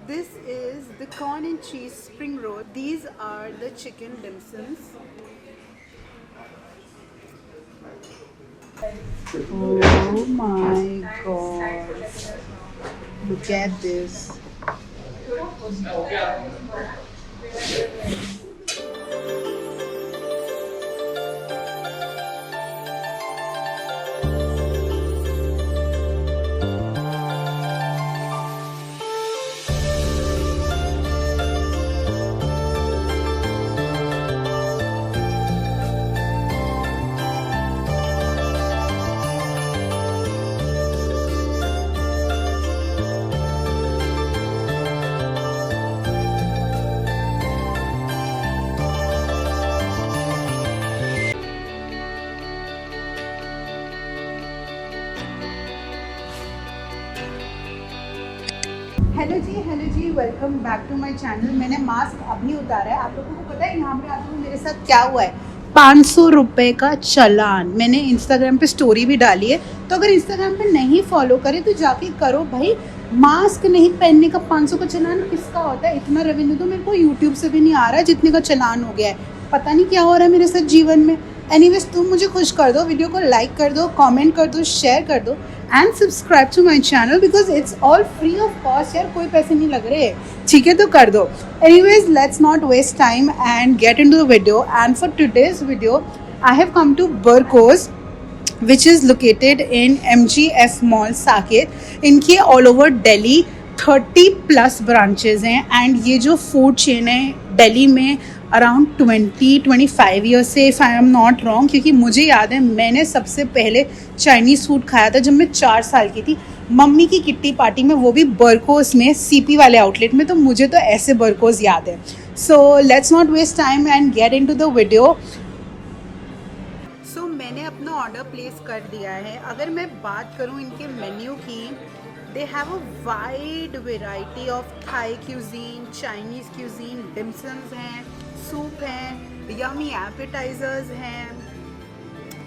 This is the corn and cheese spring roll. These are the chicken dim sums. Oh my god. Look at this. Hello ji welcome back to my channel. मैंने mask अभी उतारा है। आप लोगों को पता है यहाँ पे आते हुए मेरे साथ क्या हुआ है? 500 रुपये का चालान। मैंने इंस्टाग्राम पे स्टोरी भी डाली है, तो अगर इंस्टाग्राम पे नहीं फॉलो करे तो जाके करो भाई। मास्क नहीं पहनने का 500 का चालान किसका होता है? इतना रेवेन्यू तो मेरे को यूट्यूब से भी नहीं आ रहा है जितने का चालान हो गया है। पता नहीं क्या हो रहा है मेरे साथ जीवन में। एनीवेज तुम मुझे खुश कर दो, वीडियो को लाइक कर दो, कमेंट कर दो, शेयर कर दो and subscribe to my channel because it's all free of cost यार, कोई पैसे नहीं लग रहे। ठीक है तो कर दो। Anyways let's not waste time and get into the video. And for today's video I have come to Berco's which is located in MGF Mall Saket. इनके all over Delhi 30 plus branches हैं एंड ये जो food chain है दिल्ली में around 20-25 years से, if I am not wrong, क्योंकि मुझे याद है मैंने सबसे पहले चाइनीज़ फूड खाया था जब मैं 4 साल की थी मम्मी की किट्टी पार्टी में, वो भी बरकोस में, सीपी वाले आउटलेट में। तो मुझे तो ऐसे बरकोस याद है। So let's not waste time and get into the video. मैंने अपना ऑर्डर प्लेस कर दिया है। अगर मैं बात करूं इनके मेन्यू की, they have a wide variety of Thai cuisine, Chinese cuisine, dimsums हैं, सूप हैं, यमी एपेटाइजर्स हैं,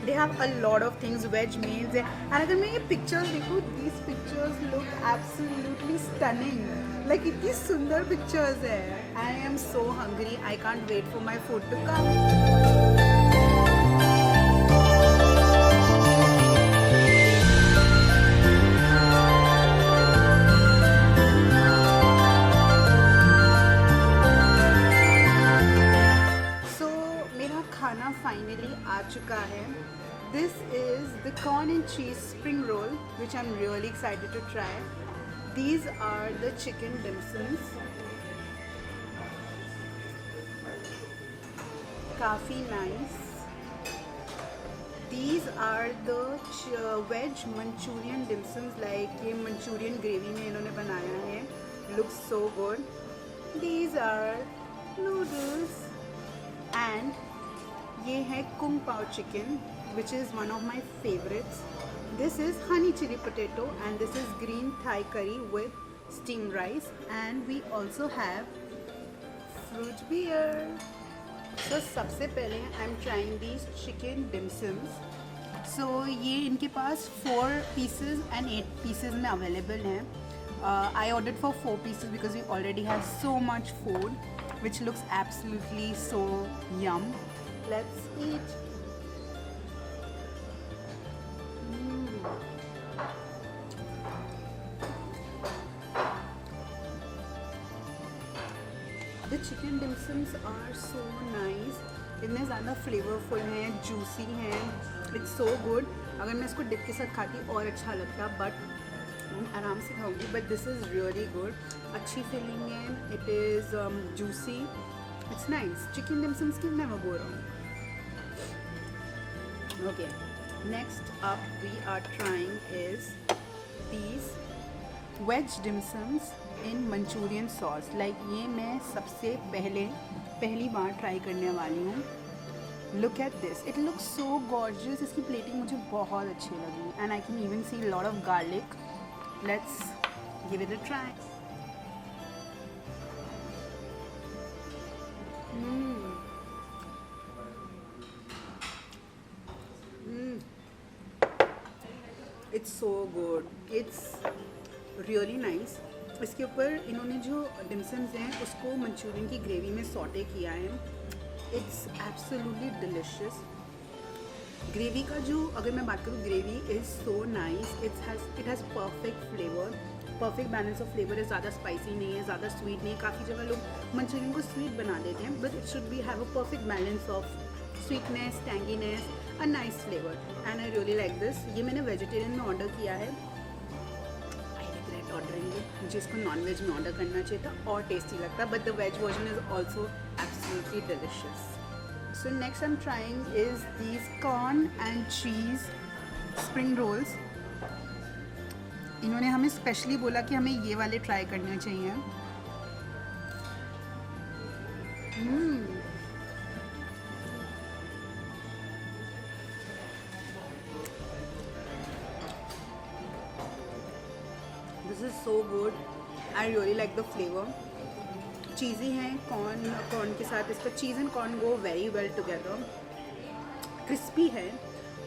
they have a lot of things, veg meals हैं। एंड अगर मैं ये पिक्चर्स देखूँ, these pictures look absolutely stunning, like इतनी सुंदर पिक्चर्स है। I am so hungry, I can't wait for my food to come. खाना फाइनली आ चुका है। This is the corn and cheese spring roll which I am really excited to try. These are the chicken dimsums, काफ़ी nice. These are the veg manchurian dimsums, like ये manchurian gravy में इन्होंने बनाया है, looks so good. These are noodles and ये है kung pao chicken which is one of my favourites. This is honey chilli potato and this is green Thai curry with steam rice and we also have fruit beer. So सबसे पहले आई am trying these chicken dimsums. So ये इनके पास 4 pieces and 8 pieces में available हैं। I ordered for 4 pieces because we already have so much food which looks absolutely so yum. Let's eat. The chicken dim sums are so nice. इतने ज़्यादा flavourful हैं, juicy हैं, it's so good. अगर मैं इसको dip के साथ खाती और अच्छा लगता, बट आराम से खाऊंगी। But this is really good, अच्छी फीलिंग है, it is juicy, it's nice. Chicken dim sums की never go wrong. Okay, next up we are trying is these wedge dim sums in Manchurian sauce. Like ये मैं सबसे पहली बार try करने वाली हूँ। Look at this, it looks so gorgeous. इसकी plating मुझे बहुत अच्छी लगी and I can even see a lot of garlic. Let's give it a try. It's so good. It's really nice. इसके ऊपर इन्होंने जो डिमसम्स हैं उसको मंचूरियन की ग्रेवी में सॉटे किया है। It's absolutely delicious. ग्रेवी का जो अगर मैं बात करूँ, gravy is so nice. It has perfect flavour, perfect balance of flavour है। ज़्यादा स्पाइसी नहीं है, ज़्यादा स्वीट नहीं है। काफ़ी जगह लोग मंचूरियन को स्वीट बना देते हैं, but it should be have a perfect balance of sweetness, tanginess, a nice flavour, and I really like this. ये मैंने वेजिटेरियन में ऑर्डर किया है। I regret ordering it. मुझे इसको नॉन वेज में ऑर्डर करना चाहिए था और टेस्टी लगता, but the ways version is also absolutely delicious. So next I'm trying is these corn and cheese spring rolls. इन्होंने हमें स्पेशली बोला कि हमें ये वाले ट्राई करने चाहिए। This is so good. I really like the flavor. चीज़ी हैं, कॉर्न के साथ इसका cheese and corn go very well together. Crispy है,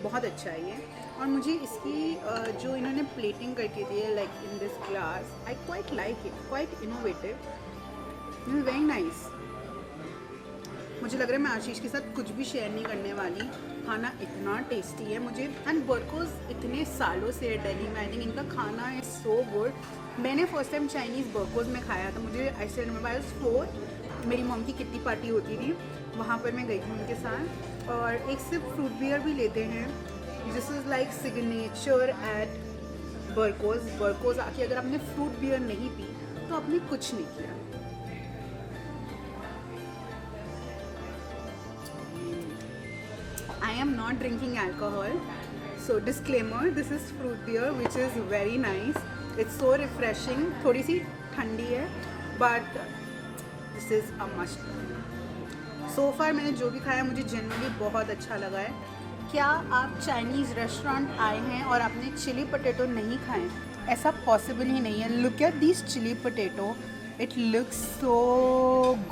बहुत अच्छा है ये। और मुझे इसकी जो इन्होंने प्लेटिंग करके दी है like in this glass, I quite like it, quite innovative, very nice. मुझे लग रहा है मैं आशीष के साथ कुछ भी शेयर नहीं करने वाली। खाना इतना टेस्टी है मुझे, एंड बर्कोज इतने सालों से दिल्ली में, आई थिंक इनका खाना इज़ सो गुड। मैंने फर्स्ट टाइम चाइनीज़ बर्कोज में खाया था। मुझे I still remember I was 4, मेरी मॉम की किट्टी पार्टी होती थी, वहाँ पर मैं गई थी उनके साथ। और एक सिर्फ फ्रूट बियर भी लेते हैं। This is like signature at Berco's आके अगर आपने फ्रूट बियर नहीं पी तो आपने कुछ नहीं किया। I am not drinking alcohol, so disclaimer, this is fruit beer which is very nice. It's so refreshing, थोड़ी सी ठंडी है, but this is a must. So far मैंने जो भी खाया मुझे जनरली बहुत अच्छा लगा है। क्या आप चाइनीज़ रेस्टोरेंट आए हैं और आपने चिली पोटैटो नहीं खाए? ऐसा पॉसिबल ही नहीं है। Look at this chilli potato, it looks so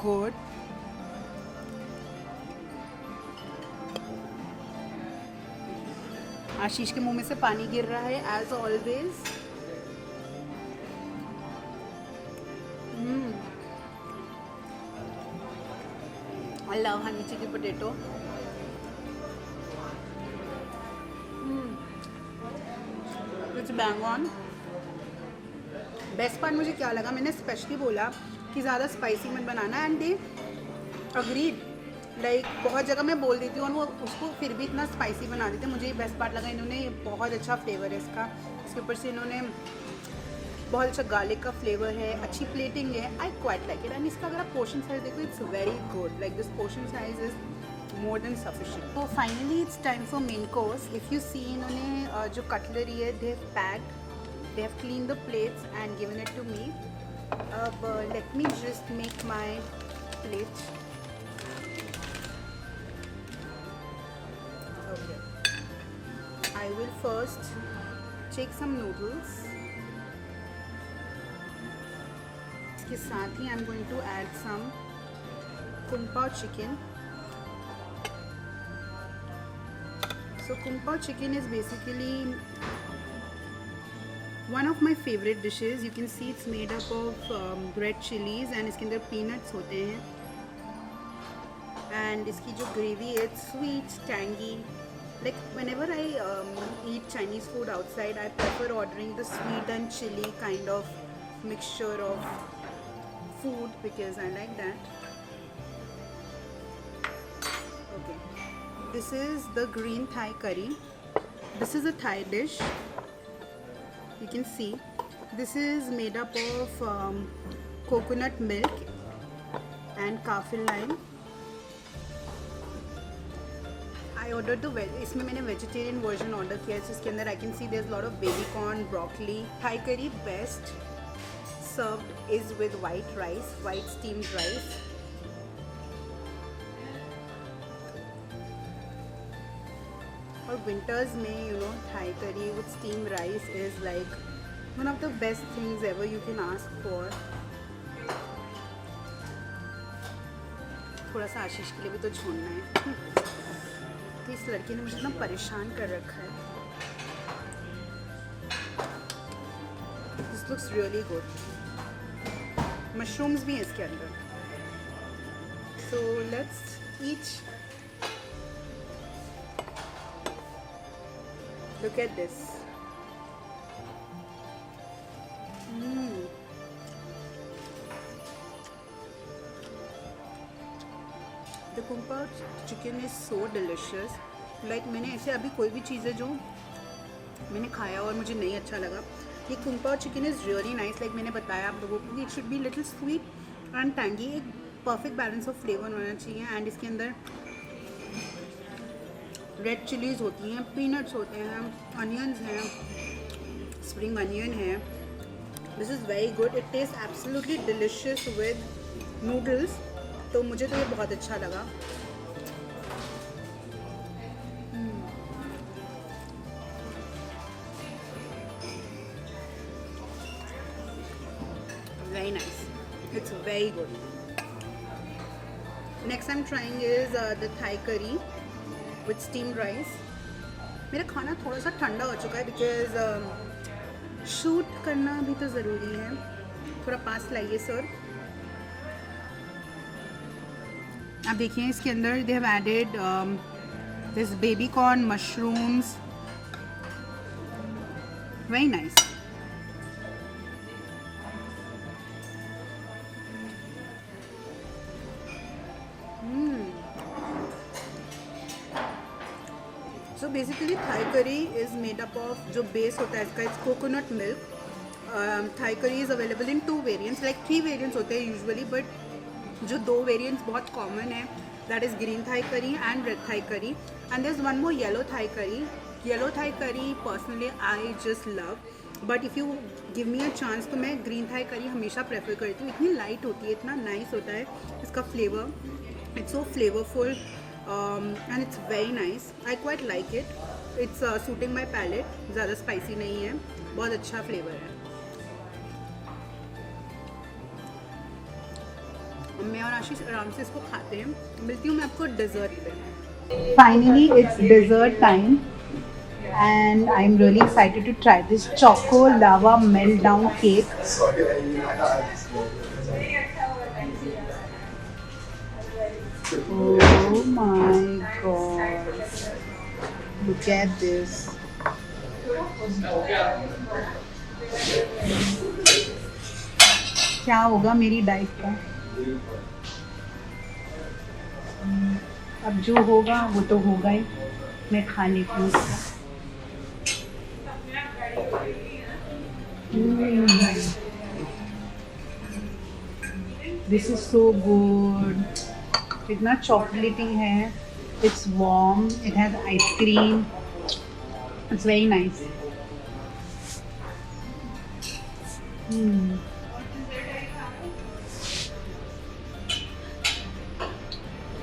good. Ashish के मुंह में से पानी गिर रहा है as always. I love honey chilli potato. It's bang on. Best part मुझे क्या लगा, मैंने स्पेशली बोला कि ज़्यादा स्पाइसी मत बनाना, एंड दे अग्रीड। लाइक बहुत जगह मैं बोल देती हूँ और वो उसको फिर भी इतना स्पाइसी बना देते हैं। मुझे ये बेस्ट पार्ट लगा, इन्होंने बहुत अच्छा फ्लेवर है इसका। इसके ऊपर से इन्होंने बहुत अच्छा गार्लिक का फ्लेवर है, अच्छी प्लेटिंग है। I quite like it. And इसका अगर आप पोर्शन साइज देखो, it's very good. Like this portion size is more than sufficient. तो finally it's time for main course. If you see, इन्होंने जो कटलरी है they have packed, they have clean the plates and given it to me. अब let me just make my plate. I will first take some noodles. इसके साथ ही I'm going to add some kung pao chicken. So kung pao chicken is basically one of my favorite dishes. You can see it's made up of red chilies and इसके अंदर peanuts होते हैं. And इसकी जो gravy है, it's sweet, tangy. Like whenever I eat Chinese food outside, I prefer ordering the sweet and chili kind of mixture of food because I like that. Okay, this is the green Thai curry. This is a Thai dish. You can see this is made up of coconut milk and kaffir lime. I ordered the इसमें मैंने vegetarian version order किया है, जिसके अंदर I can see there is lot of baby corn, broccoli. Thai curry best served is with white rice, white steamed rice. और winters में Thai curry with steam rice is like one of the best things ever you can ask for. थोड़ा सा आशीष के लिए भी तो छोड़ना है। इस लड़की ने मुझे इतना परेशान कर रखा है। This looks really good. Mushrooms भी हैं इसके अंदर. So let's eat. Look at this. The kung pao chicken is so delicious. Like मैंने ऐसे अभी कोई भी चीज़ है जो मैंने खाया और मुझे नहीं अच्छा लगा. ये kung pao chicken is really nice. Like मैंने बताया आप लोगों को कि it should be little sweet and tangy. एक परफेक्ट बैलेंस ऑफ फ्लेवर होना चाहिए. एंड इसके अंदर रेड चिलीज़ होती हैं, पीनट्स होते हैं, अनियंस हैं, स्प्रिंग अनियन है. This is very good. It taste absolutely delicious with noodles. तो मुझे तो ये बहुत अच्छा लगा. Very nice. It's very good. Next I'm trying is the Thai curry with steamed rice. मेरा खाना थोड़ा सा ठंडा हो चुका है बिकॉज शूट करना भी तो ज़रूरी है. थोड़ा पास लाइए सर. आप देखिए इसके अंदर they have added this baby corn, mushrooms. Very nice. So basically Thai curry is made up of, जो बेस होता है इसका, it's coconut milk. Thai curry is available in 2 variants, like 3 variants होते हैं usually, but जो 2 variants बहुत common है, that is green Thai curry and red Thai curry, and there's one more yellow Thai curry. Yellow Thai curry personally I just love, but if you give me a chance तो मैं green Thai curry हमेशा prefer करती हूँ. इतनी light होती है, इतना nice होता है इसका flavor. It's so flavorful. And it's very nice. I quite like it. It's suiting my palate. ज़्यादा spicy नहीं है, बहुत अच्छा flavor है. मैं और आशीष आराम से इसको खाते हैं. मिलती हूँ मैं आपको dessert पे. Finally it's dessert time and I'm really excited to try this choco lava meltdown cake. Oh my god, look at this. क्या होगा मेरी डाइट का? अब जो होगा वो तो होगा ही. मैं खा लेती हूँ उसका. This is so good. इतना चॉकलेटी है. It's warm. It has ice cream. It's very nice.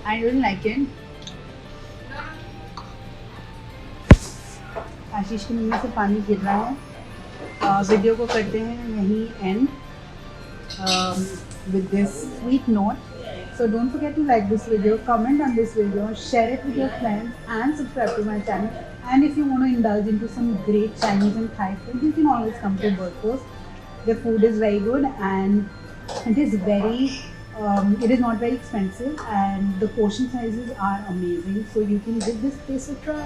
I don't like it. आशीष के मुंह में से पानी गिर रहा है. वीडियो को करते हैं यहीं and with this sweet note. So don't forget to like this video, comment on this video, share it with your friends and subscribe to my channel. And if you want to indulge into some great Chinese and Thai food, you can always come to Bertho's. The food is very good and it is very it is not very expensive and the portion sizes are amazing. So you can give this place a try.